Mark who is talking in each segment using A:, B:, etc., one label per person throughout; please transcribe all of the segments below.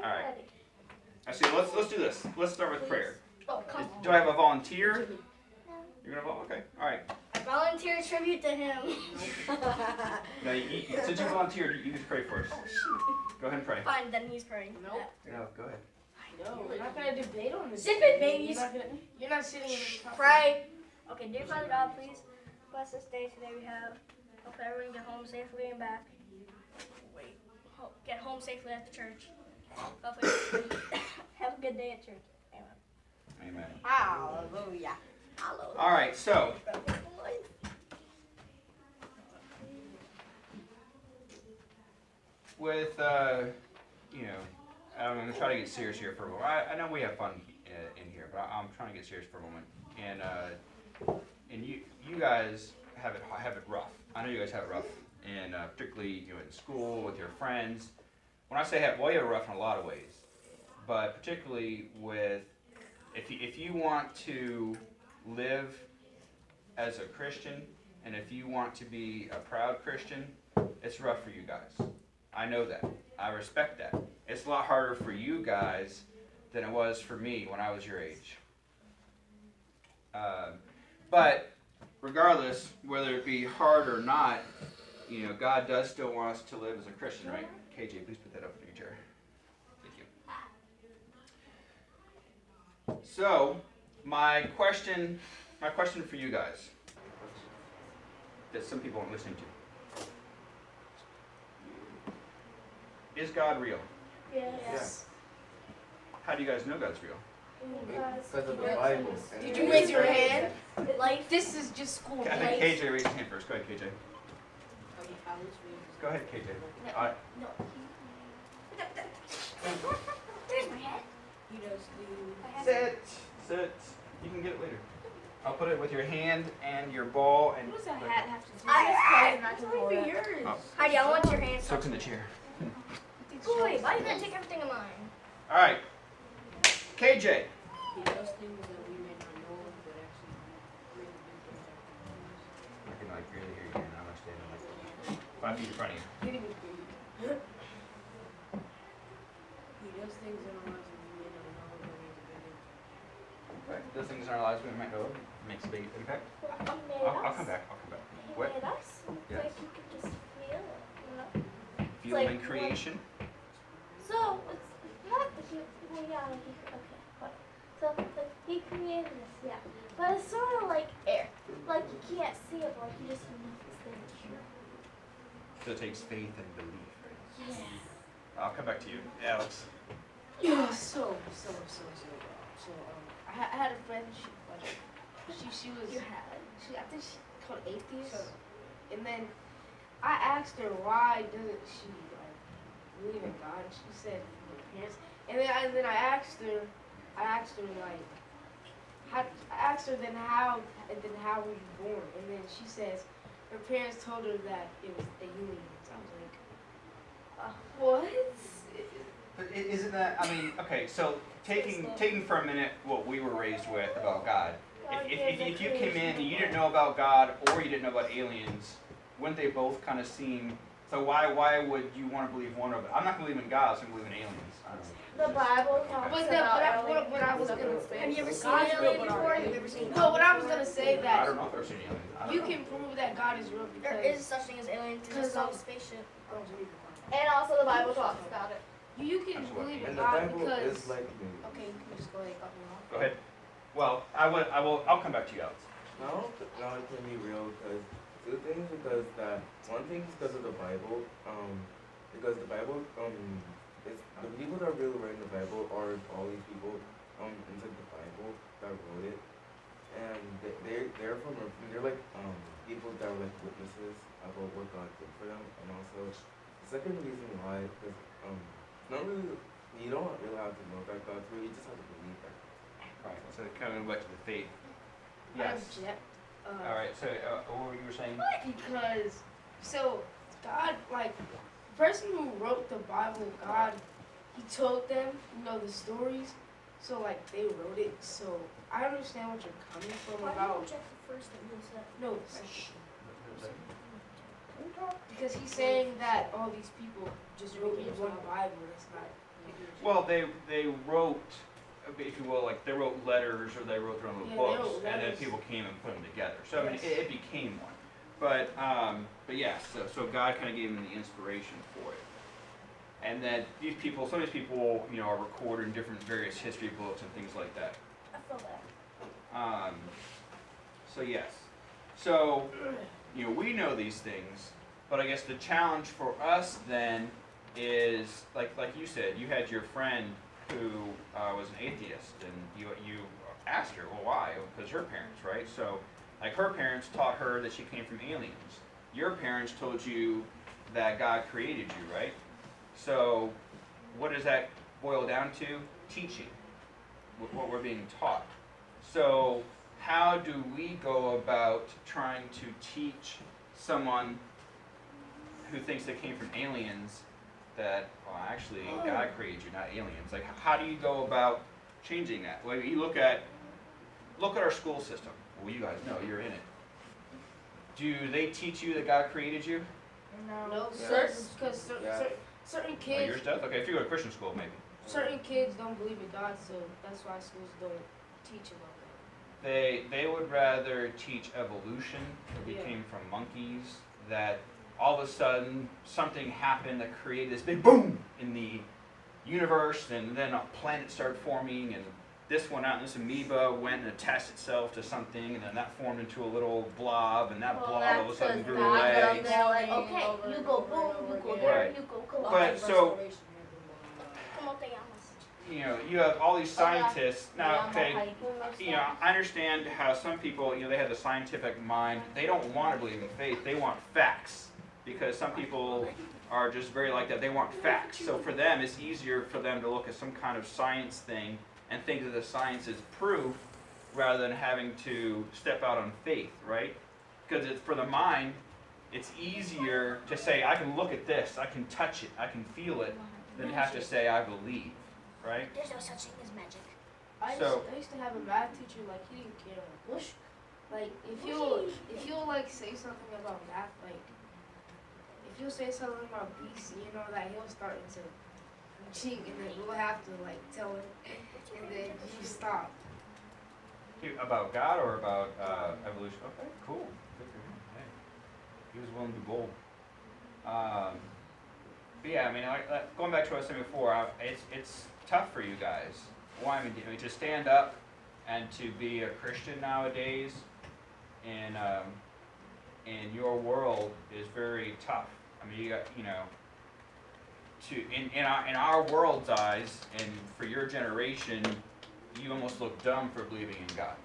A: All right. Actually, let's do this. Let's start with prayer.
B: Oh, come
A: Do I have a volunteer? You're gonna vote? Okay. All right.
B: I volunteer tribute to him.
A: No, since you volunteered, you just pray first. Go ahead and pray.
B: Fine, then he's praying.
C: Nope.
A: No, go ahead.
C: No, we're not gonna debate on this.
B: Zip it, babies.
C: You're not sitting in the
B: Pray. Okay, dear Father God, please bless this day today we have. Hope everyone get home safely and back. Wait. Get home safely at the church. Hopefully, have a good day at church. Amen.
A: Amen.
C: Hallelujah.
B: Hallelujah.
A: All right. So, with I'm gonna try to get serious here for a moment. I know we have fun in here, but I'm trying to get serious for a moment. And you guys have it rough. I know you guys have it rough, and particularly in school with your friends. When I say have, well, you have it rough in a lot of ways, but particularly with if you want to live as a Christian, and if you want to be a proud Christian, it's rough for you guys. I know that. I respect that. It's a lot harder for you guys than it was for me when I was your age. But regardless, whether it be hard or not, God does still want us to live as a Christian, right? KJ, please put that up in your chair. Thank you. So, my question for you guys that some people aren't listening to. Is God real?
B: Yes.
A: How do you guys know God's real?
D: Because of the Bible.
C: Did you raise your hand?
B: Life.
C: This is just school.
A: I think KJ raised his hand first. Go ahead, KJ. Go ahead, KJ.
B: No. There's my head.
A: Sit. You can get it later. I'll put it with your hand and your ball and.
C: What does a hat have to do?
B: It's only for yours. Heidi, I want your hand.
A: Soak's in the chair.
B: Boy, why did that take everything of mine?
A: All right, KJ.
C: Those things that we may not know, but actually
A: I can really hear you, and I'm standing 5 feet in front of you.
C: He does things in our lives that we may not know, but we
A: Okay. Those things in our lives we might know makes a big impact. I'll come back. What?
B: Yes.
A: Yes.
B: Like you could just feel it,
A: Feeling
B: like-
A: creation.
B: So it's not the well, yeah, but so like he created us, yeah. But it's sort of like air, like you can't see it, but like you just know this thing is true.
A: So it takes faith and belief, right?
B: Yeah.
A: I'll come back to you, Alex.
C: Yeah, so, I had a friend, she was, I think she called atheist, and then I asked her why doesn't she, believe in God, and she said, her parents, and then I asked her, like, then how were you born, and then she says, her parents told her that it was the aliens. I was like, what?
A: But isn't that, okay, so taking for a minute what we were raised with about God, if you came in and you didn't know about God or you didn't know about aliens, wouldn't they both kind of seem, so why would you want to believe one of it? I'm not going to believe in God, so I'm going to believe in aliens. I don't know.
B: The Bible talks about
C: what I was going to say.
B: Have you ever seen an alien before? Have you ever seen?
C: No, what I was going to say
A: I
C: that
A: don't know if I've seen aliens.
C: you can prove that God is real
B: There
C: because
B: is such thing as aliens because it's on a spaceship.
E: And also the Bible talks about it.
C: You can believe in
D: And the
C: God
D: Bible
C: because
D: is like
C: okay, you can just go ahead and cut me off.
A: Go ahead. Well, I'll come back to you, Alex.
D: no, it can be real because two things. Because that one thing is because of the Bible. Because the Bible is the people that really write the Bible are all these people inside the Bible that wrote it, and they're like people that were like witnesses about what God did for them, and also the second reason why is not really you don't really have to know that God's real. You just have to believe that.
A: Right. So kind of back to the faith.
C: I
A: Yes.
C: object.
A: All right. So what were you saying?
C: Because so God, like the person who wrote the Bible, God, he told them, the stories. So like they wrote it. So I understand what you're coming from
B: Why
C: about.
B: did you check the first thing you said?
C: No, because he's saying that all these people just wrote in one Bible. That's not.
A: Well, they wrote, if you will, like they wrote letters or they wrote their own little
C: Yeah, they
A: books,
C: wrote
A: and then
C: letters.
A: people came and put them together. So I mean,
C: Yes.
A: it became one. But yeah, so God kind of gave them the inspiration for it. And then these people, some of these people, you know, are recorded in different various history books and things like that.
B: I feel that.
A: So yes, so you know we know these things, but I guess the challenge for us then is like you said, you had your friend who was an atheist, and you asked her, well, why? Because her parents, right? So like her parents taught her that she came from aliens. Your parents told you that God created you, right? So what does that boil down to? Teaching, what we're being taught. So how do we go about trying to teach someone who thinks they came from aliens that, well, actually God created you, not aliens? Like, how do you go about changing that? Well, you look at our school system. Well, you guys know, you're in it. Do they teach you that God created you?
C: No,
D: Yeah.
C: because
D: Yeah.
C: certain
A: Well, yours
C: kids,
A: does? Okay, if you go to Christian school, maybe.
C: certain kids don't believe in God, so that's why schools don't teach about that.
A: They would rather teach evolution, that we
C: Yeah.
A: came from monkeys, that all of a sudden something happened that created this big boom in the universe, and then a planet started forming, and this went out, and this amoeba went and attached itself to something, and then that formed into a little blob, and that blob all of a sudden grew away.
B: They're like, okay, you go boom, you go there,
A: Right.
B: you go cool.
A: But so,
B: Como te llamas?
A: you know, you have all these scientists, now, okay, you know, I understand how some people, you know, they have the scientific mind. They don't want to believe in faith. They want facts. Because some people are just very like that. They want facts. So for them, it's easier for them to look at some kind of science thing and think that the science is proof rather than having to step out on faith, right? Because it's, for the mind, it's easier to say, I can look at this, I can touch it, I can feel it, than have to say, I believe, right?
B: There's no such thing as magic.
C: I used to have a math teacher, like, he didn't care. Like, like if you like say something about math, like, if you say something about BC and all that, he'll start to cheat, and then we'll have to like tell him, and then you stop.
A: About God or about evolution? Okay, cool. Good for him. Hey, he was willing to be bold. But yeah, I mean, like going back to what I was saying before, it's tough for you guys. Why? I mean, to stand up and to be a Christian nowadays in your world is very tough. I mean, you got, you know, in our world's eyes, and for your generation, you almost look dumb for believing in God.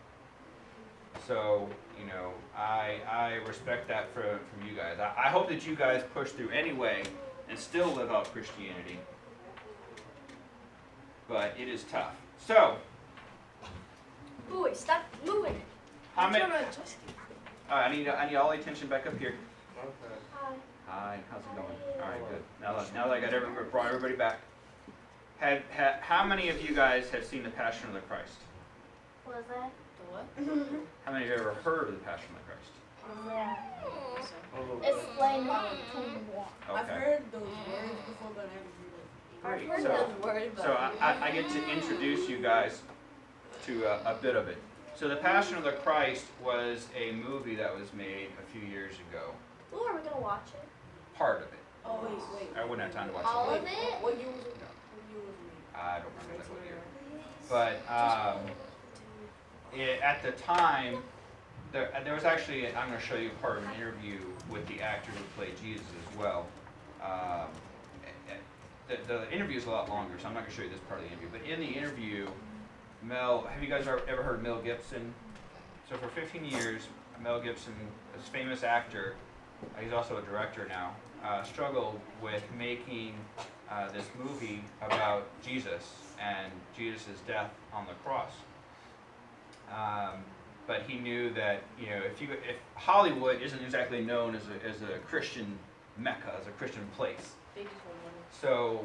A: So, you know, I respect that from you guys. I hope that you guys push through anyway and still live out Christianity. But it is tough. So,
B: Boy, stop moving.
A: how many?
C: I'm trying to adjust it.
A: I need all the attention back up here.
D: Okay.
B: Hi.
A: Hi, how's it going? All right, good. Now that I got brought everybody back. How many of you guys have seen The Passion of the Christ?
B: What is that?
C: The what?
A: How many of you have ever heard of The Passion of the Christ?
E: Yeah.
D: Oh,
E: Explain how to walk.
A: Okay.
F: I've heard those words before, but I haven't
A: Great. So I get to introduce you guys to a bit of it. So The Passion of the Christ was a movie that was made a few years ago.
B: Ooh, are we gonna watch it?
A: Part of it.
F: Oh, wait.
A: I wouldn't have time to watch
E: All
A: the
E: of
A: movie.
E: it?
F: What year was it? What year was it?
A: I don't remember that what year. But at the time, there was actually, I'm going to show you part of an interview with the actor who played Jesus as well. The interview is a lot longer, so I'm not going to show you this part of the interview. But in the interview, have you guys ever heard Mel Gibson? So for 15 years, Mel Gibson, this famous actor, he's also a director now, struggled with making this movie about Jesus and Jesus' death on the cross. But he knew that, you know, if Hollywood isn't exactly known as a Christian mecca, as a Christian place,
C: They just want money.
A: so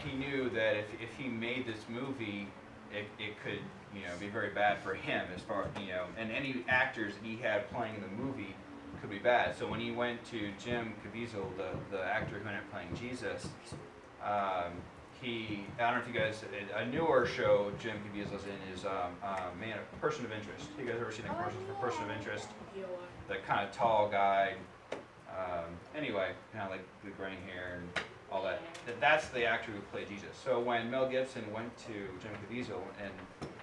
A: he knew that if he made this movie, it could, you know, be very bad for him as far, you know, and any actors that he had playing in the movie could be bad. So when he went to Jim Caviezel, the actor who ended up playing Jesus, I don't know if you guys, a newer show Jim Caviezel's in is Person of Interest. You guys ever seen the commercials for Person of Interest? The kind of tall guy. Anyway, kind of like the gray hair and all that. That's the actor who played Jesus. So when Mel Gibson went to Jim Caviezel, and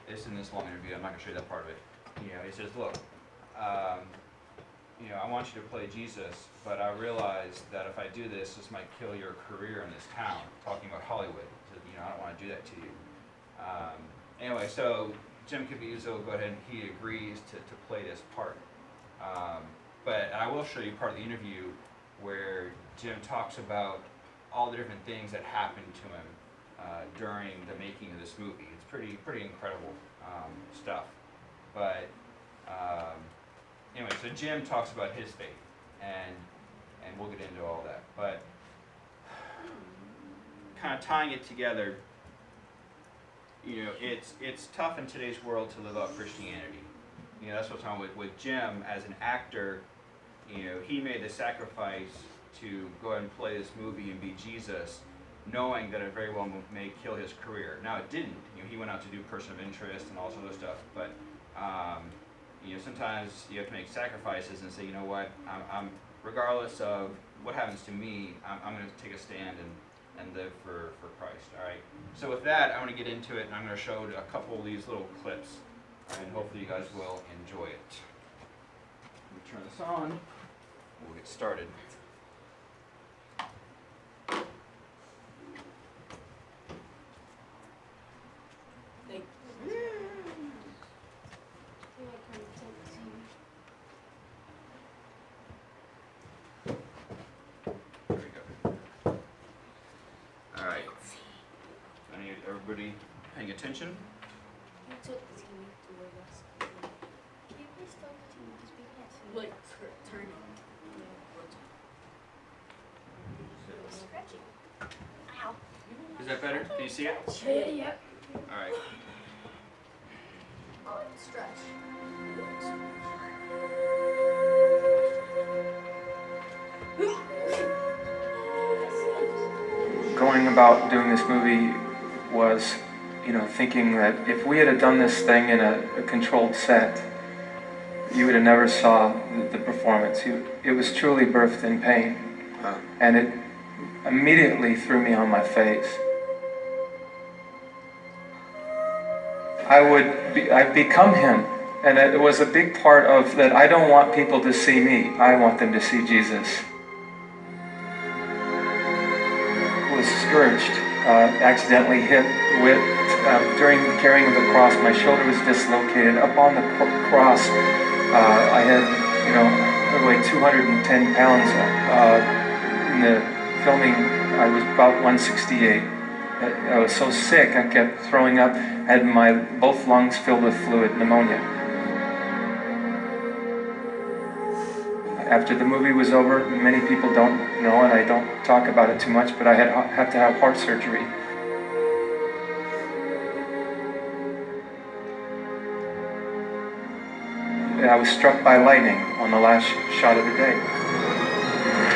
A: it's in this long interview, I'm not going to show you that part of it. He says, look, I want you to play Jesus, but I realize that if I do this, this might kill your career in this town, talking about Hollywood. He said, I don't want to do that to you. Anyway, so Jim Caviezel, go ahead and he agrees to play this part. But I will show you part of the interview where Jim talks about all the different things that happened to him during the making of this movie. It's pretty incredible stuff. But anyway, so Jim talks about his faith, and we'll get into all that. But kind of tying it together, it's tough in today's world to live out Christianity. That's what's wrong with Jim as an actor. He made the sacrifice to go ahead and play this movie and be Jesus, knowing that it very well may kill his career. Now it didn't. He went out to do Person of Interest and all this other stuff, but sometimes you have to make sacrifices and say, you know what, I'm regardless of what happens to me, I'm going to take a stand and live for Christ. All right. So with that, I want to get into it, and I'm going to show a couple of these little clips, and hopefully you guys will enjoy it. Let me turn this on. We'll get started. There we go. All right. I need everybody paying attention.
B: Can you please stop the TV because we can't see?
F: Like, turn it.
B: Stretching. Ow.
A: Is that better? Can you see it?
B: Yeah.
A: All right.
B: Oh, it's stretch.
G: Going about doing this movie was, thinking that if we had done this thing in a controlled set, you would have never saw the performance. It was truly birthed in pain. And it immediately threw me on my face. I've become him. And it was a big part of that. I don't want people to see me. I want them to see Jesus. Was scourged, accidentally hit with, during the carrying of the cross, my shoulder was dislocated. Up on the cross, I had, I weighed 210 pounds. In the filming, I was about 168. I was so sick, I kept throwing up. I had my both lungs filled with fluid, pneumonia. After the movie was over, many people don't know, and I don't talk about it too much, but I had to have heart surgery. I was struck by lightning on the last shot of the day.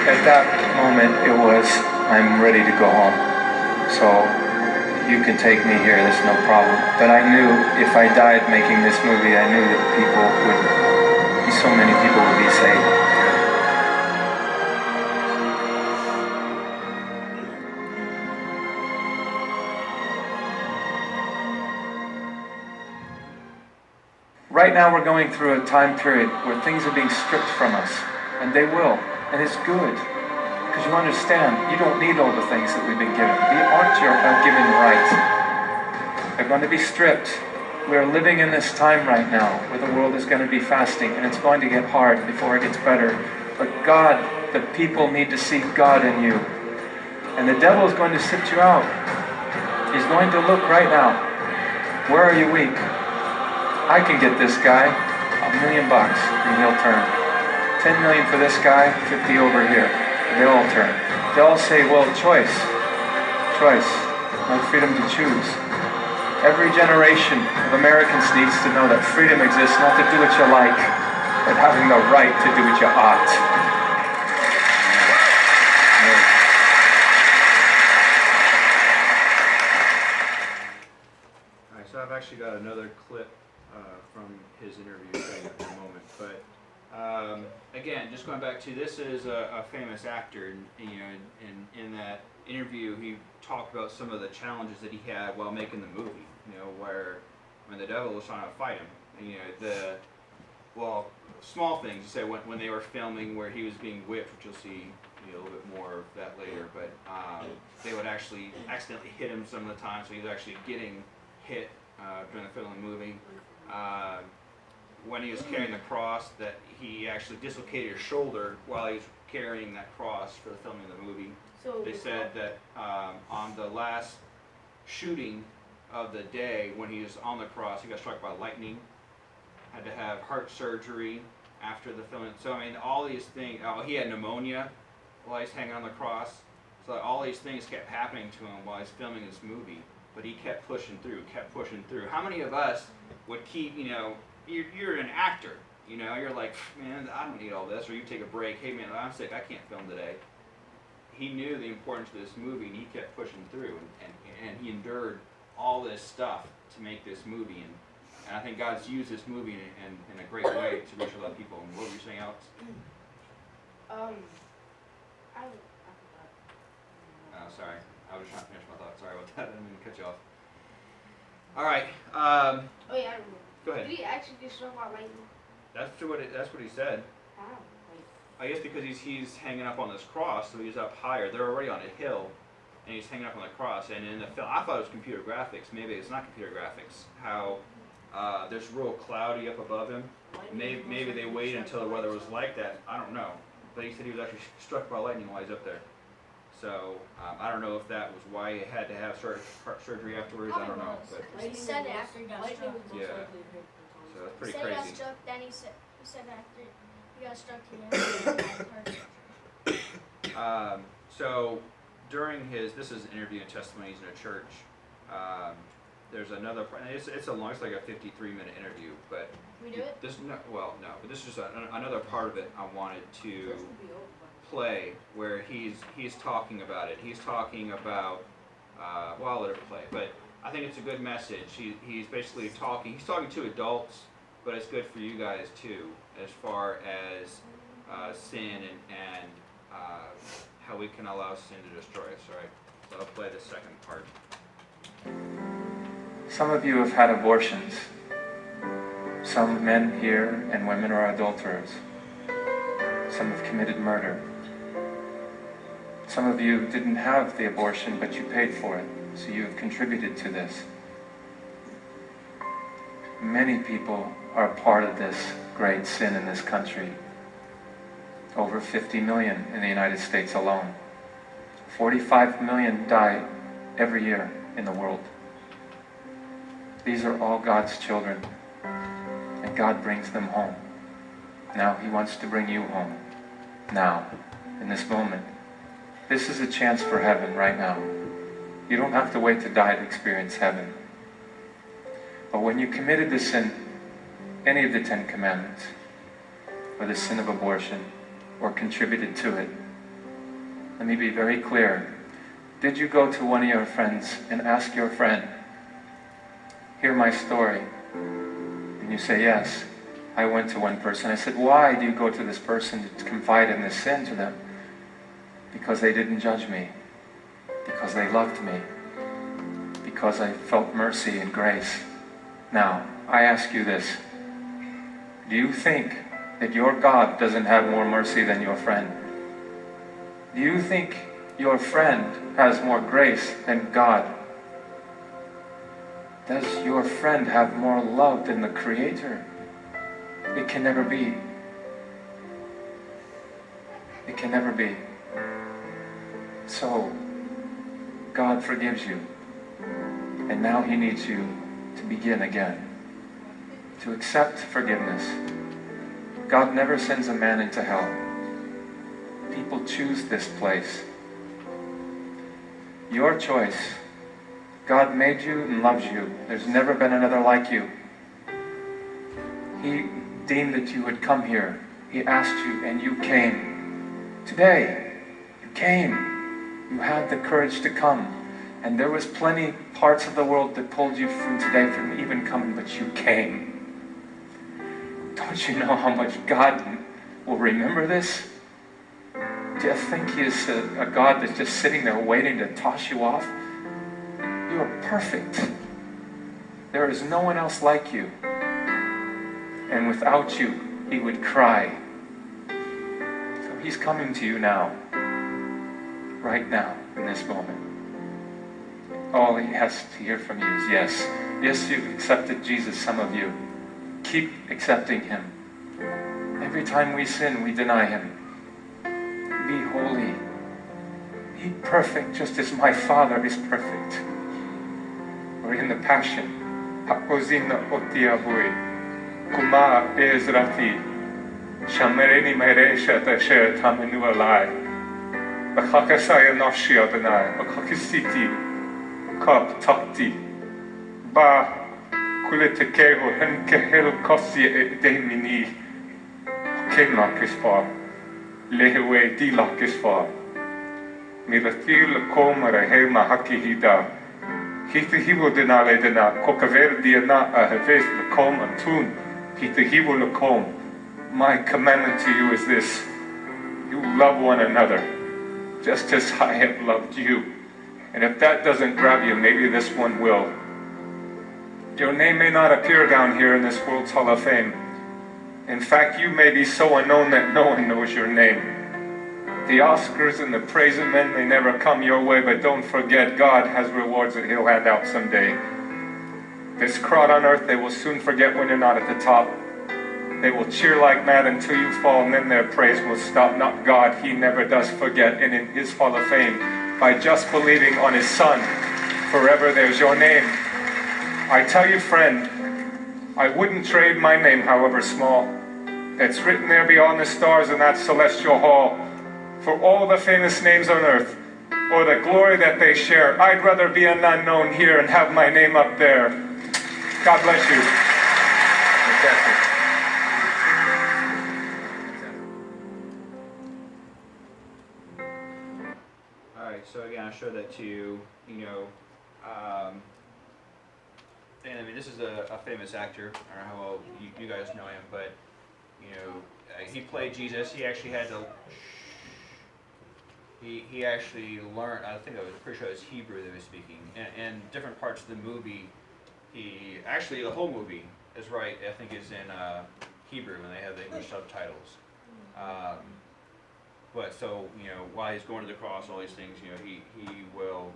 G: At that moment, it was, I'm ready to go home. So you can take me here, there's no problem. But I knew if I died making this movie, I knew that so many people would be saved. Right now we're going through a time period where things are being stripped from us, and they will, and it's good, because you understand, you don't need all the things that we've been given. We aren't given right. They're going to be stripped. We are living in this time right now where the world is going to be fasting, and it's going to get hard before it gets better. But God, the people need to see God in you. And the devil is going to sift you out. He's going to look right now. Where are you weak? I can get this guy $1 million and he'll turn. 10 million for this guy, 50 over here. They'll all turn. They'll all say, well, choice. My freedom to choose. Every generation of Americans needs to know that freedom exists not to do what you like, but having the right to do what you ought.
A: so I've actually got another clip from his interview thing in a moment. But again, just going back to this is a famous actor, and in that interview he talked about some of the challenges that he had while making the movie. Where when the devil was trying to fight him, small things. You say when they were filming where he was being whipped, which you'll see a little bit more of that later. But they would actually accidentally hit him some of the time, so he was actually getting hit during the filming of the movie. When he was carrying the cross, that he actually dislocated his shoulder while he was carrying that cross for the filming of the movie.
C: So
A: They said that on the last shooting of the day, when he was on the cross, he got struck by lightning, had to have heart surgery after the filming. So I mean, all these things. He had pneumonia while he's hanging on the cross. So all these things kept happening to him while he's filming this movie. But he kept pushing through, kept pushing through. How many of us would keep, you're an actor, you're like, man, I don't need all this. Or you take a break, hey man, I'm sick, I can't film today. He knew the importance of this movie, and he kept pushing through, and he endured all this stuff to make this movie. And I think God's used this movie in a great way to reach a lot of people. And what were you saying, Alex?
C: I forgot.
A: Oh, sorry. I was trying to finish my thought. Sorry about that. I didn't mean to cut you off. All right.
C: Oh yeah, I remember.
A: Go ahead.
C: Did he actually get struck by lightning?
A: That's what he said.
C: How?
A: I guess because he's hanging up on this cross, so he's up higher. They're already on a hill, and he's hanging up on the cross. And in the film, I thought it was computer graphics. Maybe it's not computer graphics. How there's real cloudy up above him. Maybe they waited until the weather was like that. I don't know. But he said he was actually struck by lightning while he's up there. So I don't know if that was why he had to have heart surgery afterwards. I don't know. But
B: He said it after he got struck.
A: Yeah. So that's pretty
B: He said he got
A: crazy.
B: struck, then he said after he got struck, he had heart surgery.
A: So during this is an interview and testimonies in a church. There's another part. It's like a 53-minute interview, but
B: We do it?
A: but this is just another part of it I wanted to play where he's talking about it. He's talking about I'll let it play, but I think it's a good message. He's basically talking. He's talking to adults, but it's good for you guys too, as far as sin and how we can allow sin to destroy us. All right. So I'll play the second part.
G: Some of you have had abortions. Some men here and women are adulterers. Some have committed murder. Some of you didn't have the abortion, but you paid for it, so you have contributed to this. Many people are a part of this great sin in this country. Over 50 million in the United States alone. 45 million die every year in the world. These are all God's children, and God brings them home. Now He wants to bring you home. Now, in this moment. This is a chance for heaven right now. You don't have to wait to die to experience heaven. But when you committed the sin, any of the 10 Commandments, or the sin of abortion, or contributed to it, let me be very clear. Did you go to one of your friends and ask your friend, hear my story? And you say, yes. I went to one person. I said, why do you go to this person to confide in this sin to them? Because they didn't judge me. Because they loved me. Because I felt mercy and grace. Now, I ask you this. Do you think that your God doesn't have more mercy than your friend? Do you think your friend has more grace than God? Does your friend have more love than the Creator? It can never be. It can never be. So, God forgives you. And now He needs you to begin again. To accept forgiveness. God never sends a man into hell. People choose this place. Your choice. God made you and loves you. There's never been another like you. He deemed that you would come here. He asked you and you came. Today, you came. You had the courage to come. And there was plenty parts of the world that pulled you from today from even coming, but you came. Don't you know how much God will remember this? Do you think He is a God that's just sitting there waiting to toss you off? You are perfect. There is no one else like you. And without you, He would cry. So He's coming to you now. Right now, in this moment. All He has to hear from you is yes. Yes, you've accepted Jesus, some of you. Keep accepting Him. Every time we sin, we deny Him. Be holy. Be perfect, just as my Father is perfect. Or in the Passion. Hakozina otia hui. Kuma ezrati. Shamereni meresha tasher tamenu alai. Bakakasaya nafshi Adonai. Bakakisiti. Kap takti. Ba kulitekeho henkehel kosi edemini. Kenlak is far. Lehewe dilak is far. Miratil komara hema hakihida. Hitahivo denale dena. Kokaver diana aheves lakom antun. Hitahivo lakom. My commandment to you is this. You love one another. Just as I have loved you. And if that doesn't grab you, maybe this one will. Your name may not appear down here in this World's Hall of Fame. In fact, you may be so unknown that no one knows your name. The Oscars and the praise of men may never come your way, but don't forget, God has rewards that He'll hand out someday. This crowd on earth, they will soon forget when you're not at the top. They will cheer like mad until you fall, and then their praise will stop. Not God, He never does forget. And in His Hall of Fame, by just believing on His Son, forever there's your name. I tell you, friend, I wouldn't trade my name, however small. It's written there beyond the stars in that celestial hall. For all the famous names on earth, or the glory that they share, I'd rather be an unknown here and have my name up there. God bless you. Fantastic.
A: So again, I showed that to you, and I mean, this is a famous actor. I don't know how well you guys know him, but, he played Jesus. He actually had to, he actually learned, pretty sure it was Hebrew that he was speaking. And different parts of the movie, the whole movie is right, I think is in Hebrew when they have the English subtitles. But so, while he's going to the cross, all these things, he will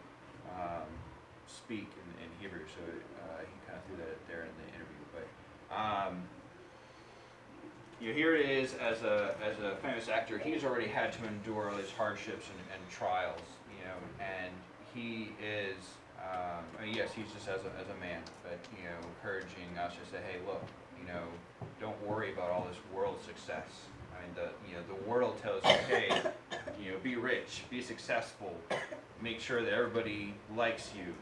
A: speak in Hebrew. So he kind of threw that there in the interview. But here it is as a famous actor. He's already had to endure all these hardships and trials. And he is. Yes, he's just as a man, but encouraging us to say, hey, look, don't worry about all this world success. I mean, the world tells you, hey, be rich, be successful, make sure that everybody likes you.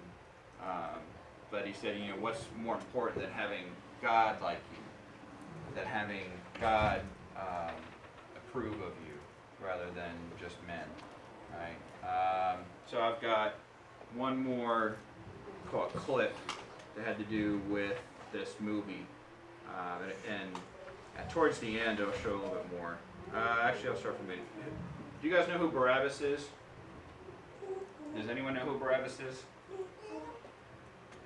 A: But he said, what's more important than having God like you, than having God approve of you, rather than just men, right? So I've got one more clip that had to do with this movie, and towards the end, I'll show a little bit more. Actually, I'll start from the beginning. Do you guys know who Barabbas is? Does anyone know who Barabbas is?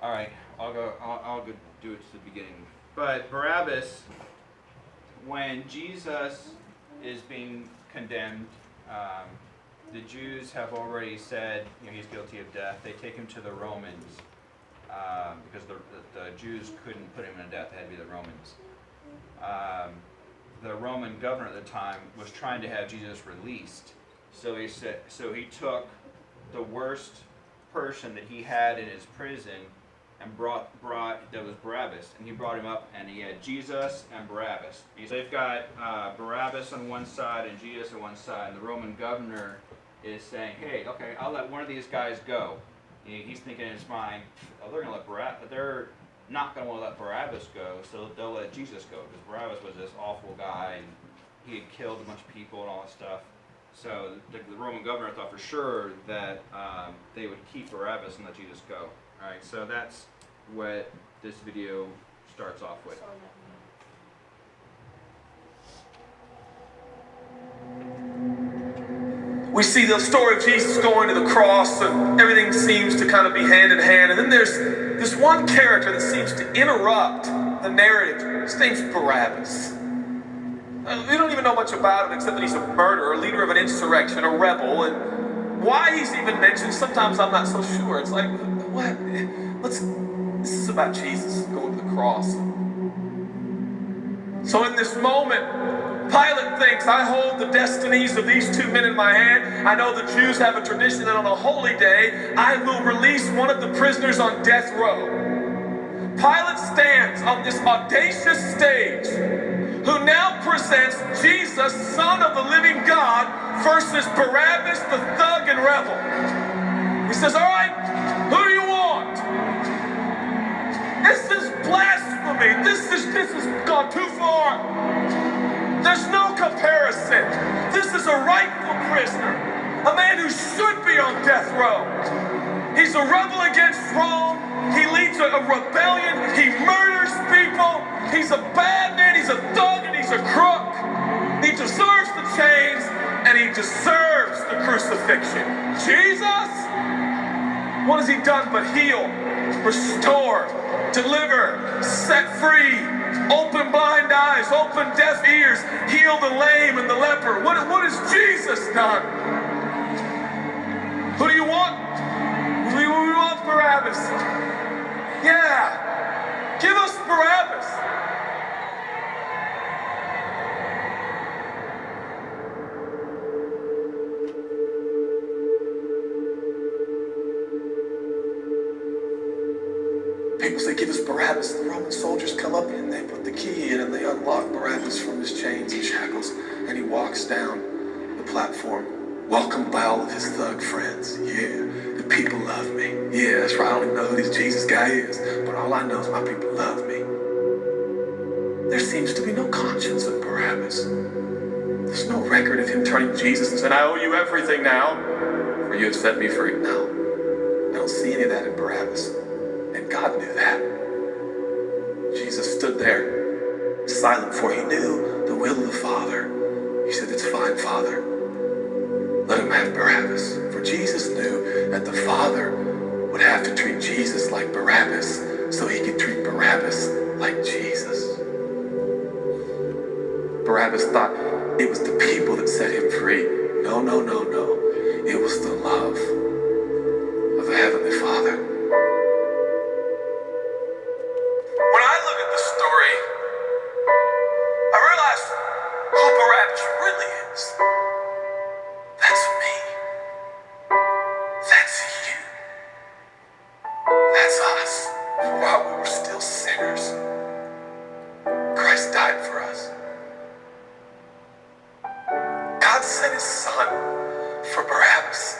A: All right, I'll go do it to the beginning. But Barabbas, when Jesus is being condemned, the Jews have already said he's guilty of death. They take him to the Romans because the Jews couldn't put him to death; it had to be the Romans. The Roman governor at the time was trying to have Jesus released, so he took the worst person that he had in his prison and brought that was Barabbas, and he brought him up, and he had Jesus and Barabbas. So they've got Barabbas on one side and Jesus on one side, and the Roman governor is saying, hey, okay, I'll let one of these guys go. He's thinking in his mind, oh, they're not going to want to let Barabbas go, so they'll let Jesus go, because Barabbas was this awful guy, and he had killed a bunch of people and all that stuff. So the Roman governor thought for sure that they would keep Barabbas and let Jesus go. All right, so that's what this video starts off with.
G: We see the story of Jesus going to the cross, and everything seems to kind of be hand in hand. And then there's this one character that seems to interrupt the narrative. His name's Barabbas. We don't even know much about him except that he's a murderer, a leader of an insurrection, a rebel. And why he's even mentioned, sometimes I'm not so sure. It's like, what? This is about Jesus going to the cross. So in this moment, Pilate thinks, I hold the destinies of these two men in my hand. I know the Jews have a tradition that on a holy day, I will release one of the prisoners on death row. Pilate stands on this audacious stage, who now presents Jesus, Son of the living God, versus Barabbas, the thug and rebel. He says, all right, who do you want? This is blasphemy. This has gone too far. There's no comparison. This is a rightful prisoner, a man who should be on death row. He's a rebel against Rome. He leads a rebellion. He murders people. He's a bad man. He's a thug and he's a crook. He deserves the chains and he deserves the crucifixion. Jesus? What has he done but heal, restore, deliver, set free, open blind eyes, open deaf ears, heal the lame and the leper? What has Jesus done? Who do you want? We want Barabbas. Yeah, give us Barabbas. People say, give us Barabbas. The Roman soldiers come up and they put the key in and they unlock Barabbas from his chains and shackles. And he walks down the platform, welcomed by all of his thug friends. Yeah, the people love me. Yeah, that's right. I don't even know who this Jesus guy is, but all I know is my people love me. There seems to be no conscience in Barabbas. There's no record of him turning to Jesus and saying, I owe you everything now, for you have set me free. No, I don't see any of that in Barabbas. And God knew that. Jesus stood there, silent, for he knew the will of the Father. He said, it's fine, Father. Let him have Barabbas. For Jesus knew that the Father would have to treat Jesus like Barabbas so he could treat Barabbas like Jesus. Barabbas thought it was the people that set him free. No, no, no, no. It was the love of the Heavenly Father. When I look at the story, I realize who Barabbas really is. That's me. That's you. That's us. While we were still sinners, Christ died for us. God sent his son for Barabbas,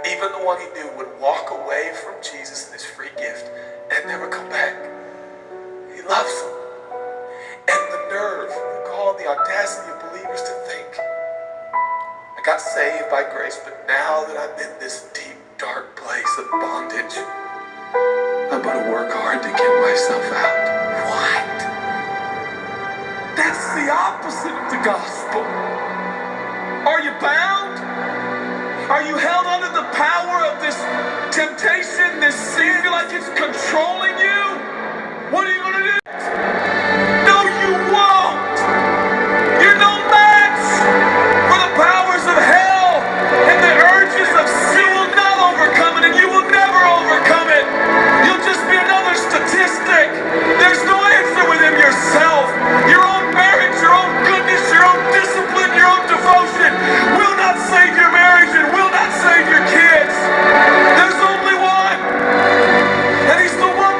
G: even the one he knew would walk away from Jesus and his free gift and never come back. He loves him. And the nerve, the gall, and the audacity of believers to think, I got saved by grace, but now that I'm in this deep, dark place of bondage, I'm going to work hard to get myself out. What? That's the opposite of the gospel. Are you bound? Are you held under the power of this temptation, this sin? You feel like it's controlling you? What are you going to do? No, you won't. You're no match for the powers of hell and the urges of sin. You will not overcome it, and you will never overcome it. You'll just be another statistic. There's no answer within yourself. Your own marriage, your own goodness, your own discipline, your own devotion will not save your marriage and will not save your kids. There's only one, and he's the one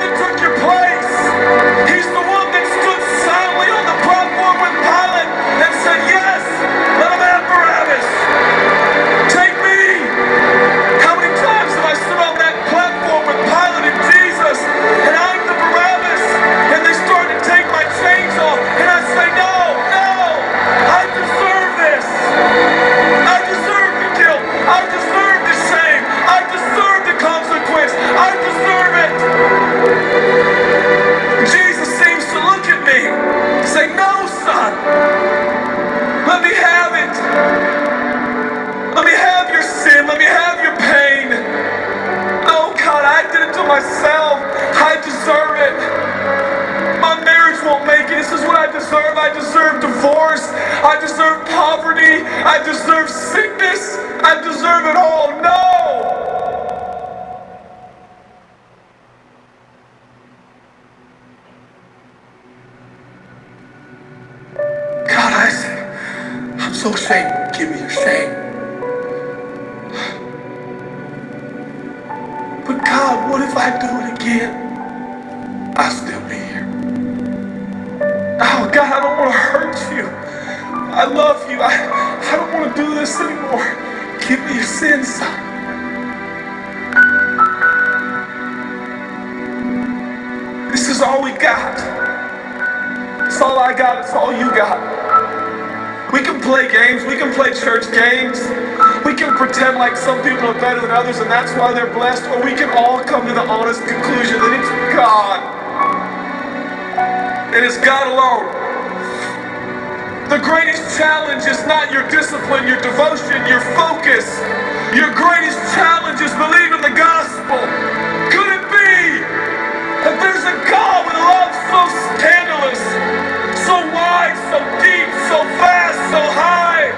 G: I deserve it. My marriage won't make it. This is what I deserve. I deserve divorce. I deserve poverty. I deserve sickness. I deserve it all. No! God, I'm so ashamed. Give me your shame. But God, what if I do it again? I'll still be here. Oh God, I don't want to hurt you. I love you. I don't want to do this anymore. Give me your sins, son. This is all we got. It's all I got. It's all you got. We can play games. We can play church games. We can pretend like some people are better than others and that's why they're blessed. Or we can all come to the honest conclusion that it's God. It is God alone. The greatest challenge is not your discipline, your devotion, your focus. Your greatest challenge is believing the gospel. Could it be that there's a God with a love so scandalous, so wide, so deep, so vast, so high,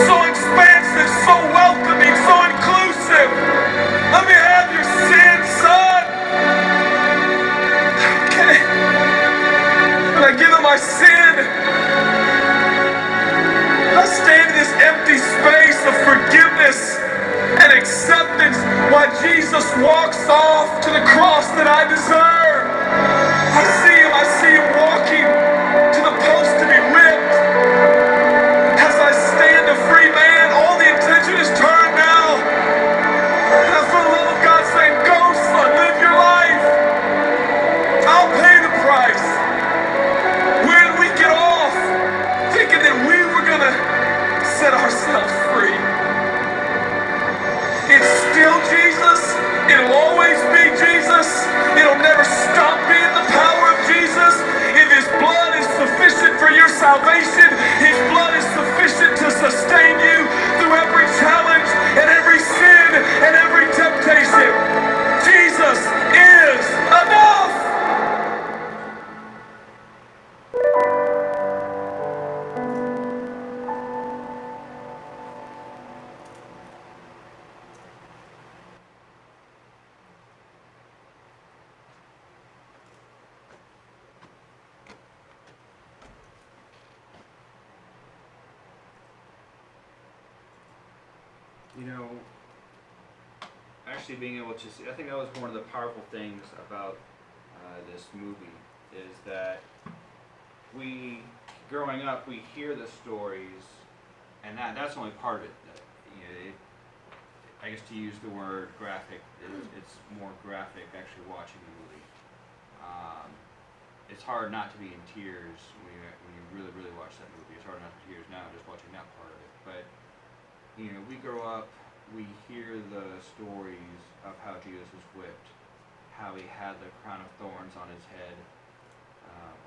G: so expansive, so welcoming, so inclusive? Let me have your sin, son. Okay. And I give him my sin. I stand in this empty space of forgiveness and acceptance while Jesus walks off to the cross that I deserve. I see him walking to the post to be whipped. As I stand a free man, all the attention is turned now. And I feel the love of God saying, go son, live your life. I'll pay the price. Where did we get off? Thinking that we were gonna set ourselves free. It's still Jesus. It'll always be Jesus. It'll never stop being the power of Jesus. If his blood is sufficient for your salvation, his blood is sufficient to sustain you through every challenge and every sin and every temptation. Jesus is enough.
A: You know, actually being able to see, I think that was one of the powerful things about this movie, is that growing up, we hear the stories, and that's only part of it. You know, I guess to use the word graphic, it's more graphic actually watching the movie. It's hard not to be in tears when you really, really watch that movie. It's hard not to be in tears now just watching that part of it. But you know, we grow up, we hear the stories of how Jesus was whipped, how he had the crown of thorns on his head,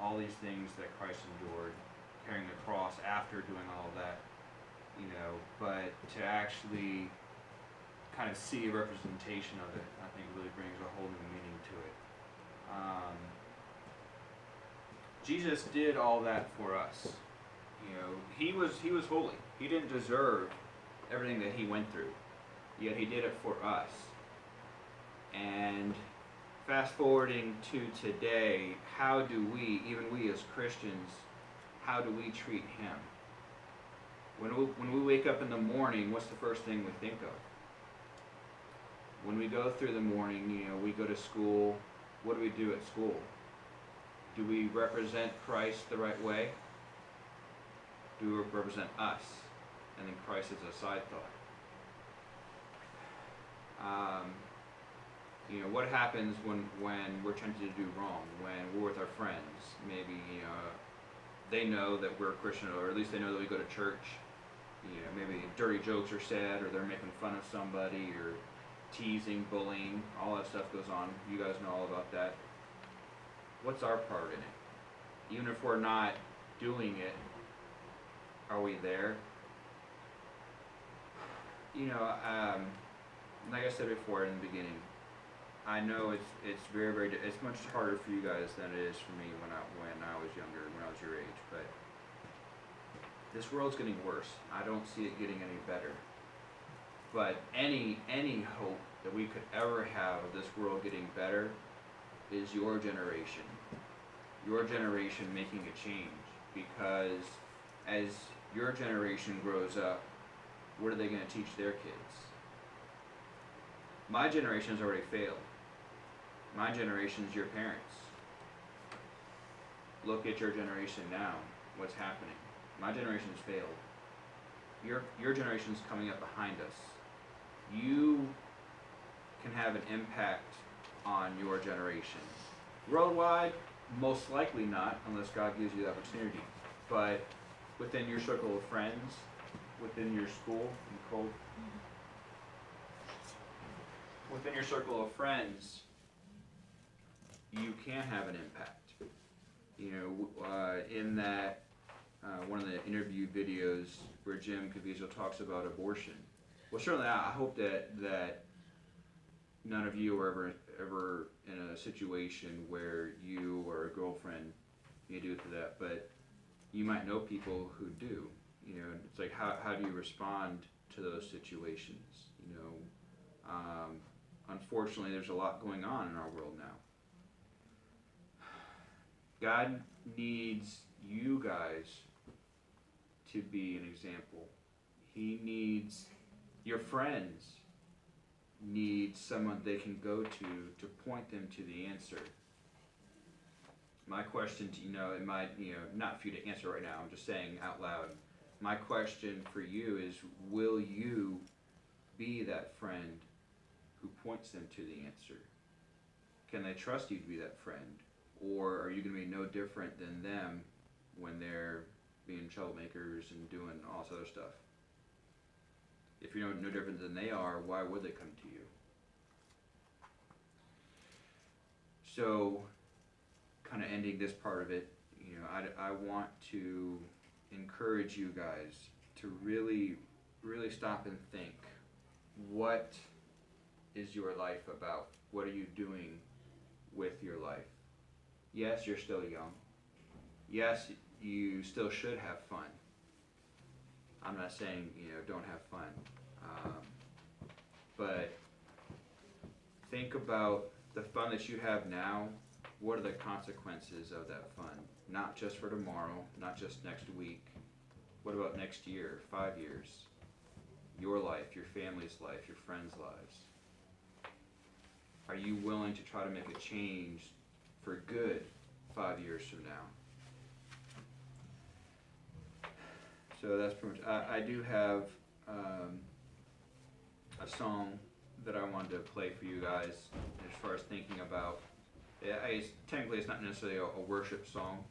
A: all these things that Christ endured, carrying the cross after doing all of that, you know, but to actually kind of see a representation of it, I think really brings a whole new meaning to it. Jesus did all that for us. You know, he was holy. He didn't deserve everything that he went through, yet he did it for us. And fast forwarding to today, how do we, even we as Christians, how do we treat him? When we wake up in the morning, what's the first thing we think of? When we go through the morning, you know, we go to school, what do we do at school? Do we represent Christ the right way? Do we represent us? And then Christ is a side thought. You know, what happens when we're tempted to do wrong? When we're with our friends, maybe, you know, they know that we're a Christian, or at least they know that we go to church. You know, maybe dirty jokes are said, or they're making fun of somebody, or teasing, bullying, all that stuff goes on. You guys know all about that. What's our part in it? Even if we're not doing it, are we there? You know, like I said before in the beginning, I know it's very it's much harder for you guys than it is for me when I was younger, when I was your age. But this world's getting worse. I don't see it getting any better. But any hope that we could ever have of this world getting better is your generation. Your generation making a change. Because as your generation grows up, what are they going to teach their kids? My generation has already failed. My generation's your parents. Look at your generation now. What's happening? My generation's failed. Your generation's coming up behind us. You can have an impact on your generation. Worldwide, most likely not, unless God gives you the opportunity. But within your circle of friends, within your school, Nicole, within your circle of friends, you can have an impact. You know, in that one of the interview videos where Jim Caviezel talks about abortion. Well, certainly I hope that none of you are ever in a situation where you or a girlfriend you do to that, but you might know people who do. You know, it's like how do you respond to those situations? You know, unfortunately, there's a lot going on in our world now. God needs you guys to be an example. He needs your friends need someone they can go to point them to the answer. My question to it might, not for you to answer right now, I'm just saying out loud. My question for you is, will you be that friend who points them to the answer? Can they trust you to be that friend? Or are you going to be no different than them when they're being troublemakers and doing all this other stuff? If you're no different than they are, why would they come to you? So, kind of ending this part of it, I want to encourage you guys to really, really stop and think. What is your life about? What are you doing with your life? Yes, you're still young. Yes, you still should have fun. I'm not saying, don't have fun. But think about the fun that you have now. What are the consequences of that fun? Not just for tomorrow, not just next week. What about next year, 5 years? Your life, your family's life, your friends' lives. Are you willing to try to make a change for good 5 years from now? So that's pretty much. I do have a song that I wanted to play for you guys as far as thinking about. Technically, it's not necessarily a worship song.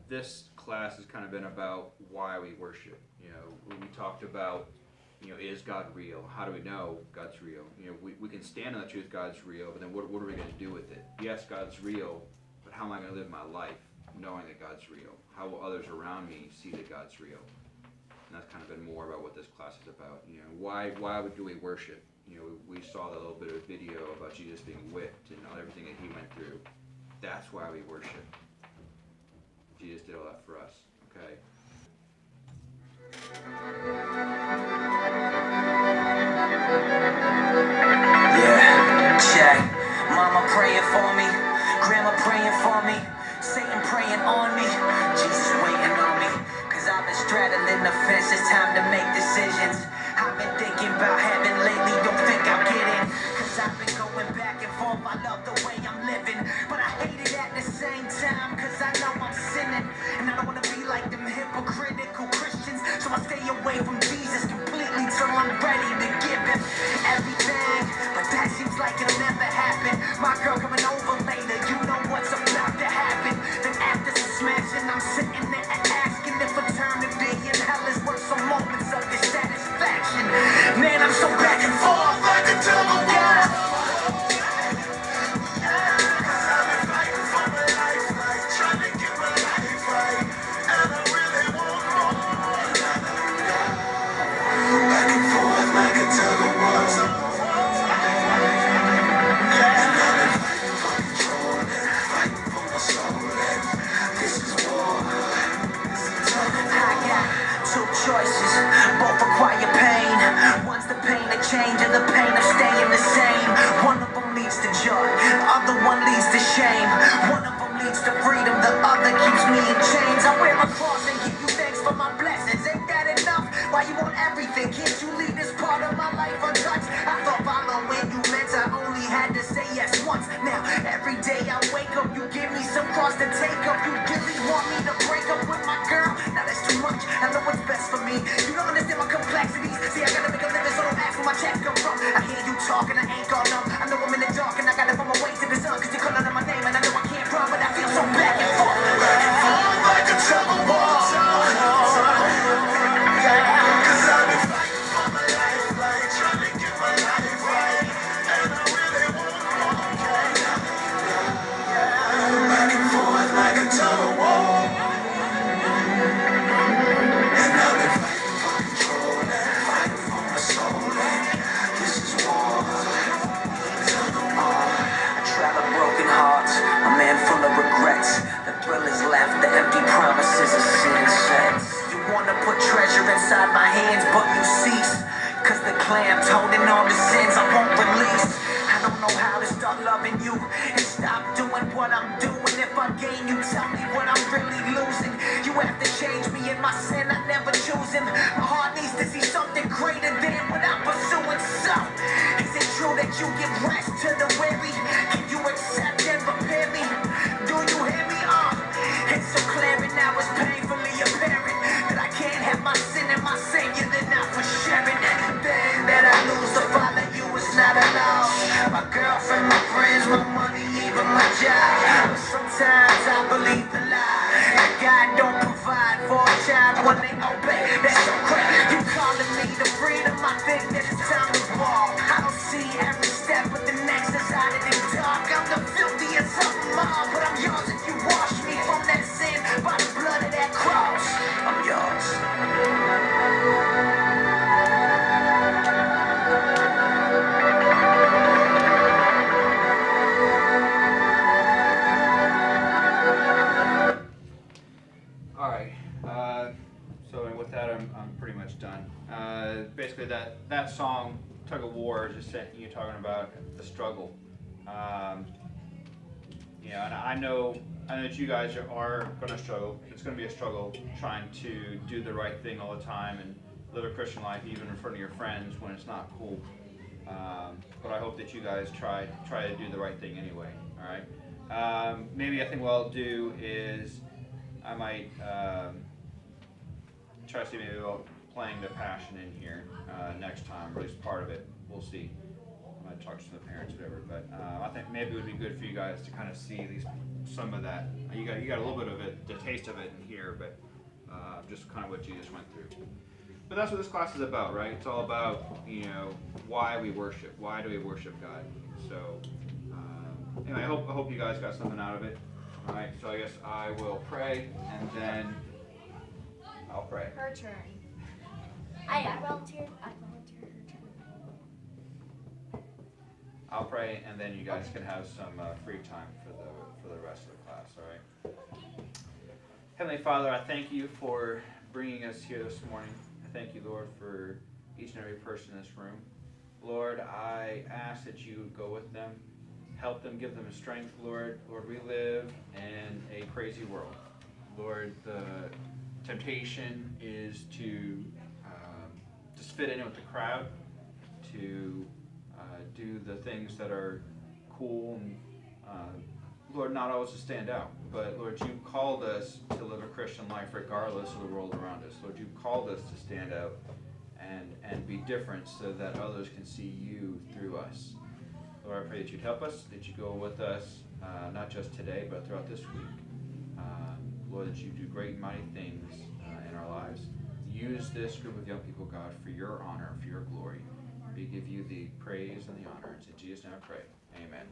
A: This class has kind of been about why we worship. We talked about, is God real? How do we know God's real? We can stand on the truth God's real, but then what are we going to do with it? Yes, God's real, but how am I going to live my life knowing that God's real? How will others around me see that God's real? And that's kind of been more about what this class is about. Why do we worship? We saw that little bit of video about Jesus being whipped and everything that he went through. That's why we worship. Jesus did all that for us. Okay.
H: Yeah, check. Mama praying for me, grandma praying for me, Satan praying on me, Jesus waiting on me. Cause I've been straddling the fence, it's time to make decisions. I've been thinking about heaven lately, don't think I'll get in. Cause I've been going back and forth, I love the way I'm living, but I hate it at the same time, cause I know I'm sinning. And I don't wanna be like them hypocritical Christians, so I stay away from Jesus completely till I'm ready to give him everything. But that seems like it'll never happen. My girl coming over later, you know what's about to happen. Then after some smashing, I'm sitting there asking if eternity in hell is worth some moments of dissatisfaction. Man, I'm so back and forth, I can tell the world. The other one leads to shame. One of them leads to freedom, the other keeps me in chains. I wear a cross and give you thanks for my blessings. Ain't that enough? Why you want everything? Can't you leave this part of my life untouched? I thought following you meant I only had to say yes once. Now every day I wake up, you give me some cross to take up. You really want me to break up with my girl? Now that's too much. I know what's best for me. You don't understand my complexities. See, I gotta make a living, so don't ask where my checks come from. I hear you talking, I ain't gone numb. I know I'm in the dark and I gotta find my way to the sun. Cause you're calling on my name and I know I can't run, but I feel so back and forth. Back and forth like a trouble wall. Cause I've been fighting for my life, like trying to get my life right. And I really want more. Back and forth like a trouble wall. And I've been fighting for control and fighting for my soul. And this is war. I travel broken hearts, a man full of regrets. The thrill is left, the empty promises of sin sets. You wanna put treasure inside my hands, but you cease. Cause the clamp's holding all the sins I won't release. I don't know how to start loving you and stop doing what I'm doing. If I gain you, tell me what I'm really losing. You have to change me in my sin, I never choose him. My heart needs to see something greater than what I'm pursuing. So, is it true that you give rest to the weary? Can you accept and prepare me? Do you hear me? It's so clear and now it's painfully apparent that I can't have my sin and my Savior. They're not for sharing anything that I lose to follow you is not allowed. My girlfriend, my friends, my money, even my job. But sometimes I believe the lie that God don't provide for a child when they obey. That's so crazy. You calling me to freedom? I think that it's time to walk. I don't see every step, but the next is out of the dark. I'm the filthiest of them all, but I'm yours if you wash me from that sin by the blood of that cross. I'm yours.
A: All right. So with that, I'm pretty much done. Basically, that song, Tug of War, is just you talking about the struggle. And I know that you guys are going to struggle. It's going to be a struggle trying to do the right thing all the time and live a Christian life, even in front of your friends when it's not cool. But I hope that you guys try to do the right thing anyway. All right. Maybe I think what I'll do is I might try to see maybe about playing the Passion in here next time, or at least part of it. We'll see. I might talk to the parents, whatever. But I think maybe it would be good for you guys to kind of see at least some of that. You got a little bit of it, the taste of it in here, but just kind of what Jesus went through. But that's what this class is about, right? It's all about why we worship. Why do we worship God? So anyway, I hope you guys got something out of it. All right. So I guess I will pray, and then I'll pray.
B: Her turn. I volunteered. Her turn.
A: I'll pray, and then you guys can have some free time for the rest of the class. All right. Heavenly Father, I thank you for bringing us here this morning. I thank you, Lord, for each and every person in this room. Lord, I ask that you go with them, help them, give them strength, Lord. Lord, we live in a crazy world. Lord, the temptation is to just fit in with the crowd, to do the things that are cool, and Lord, not always to stand out. But Lord, you called us to live a Christian life regardless of the world around us. Lord, you called us to stand out and be different so that others can see you through us. Lord, I pray that you'd help us, that you go with us, not just today, but throughout this week. Lord, that you do great and mighty things in our lives. Use this group of young people, God, for your honor, for your glory. We give you the praise and the honor. It's in Jesus' name I pray. Amen.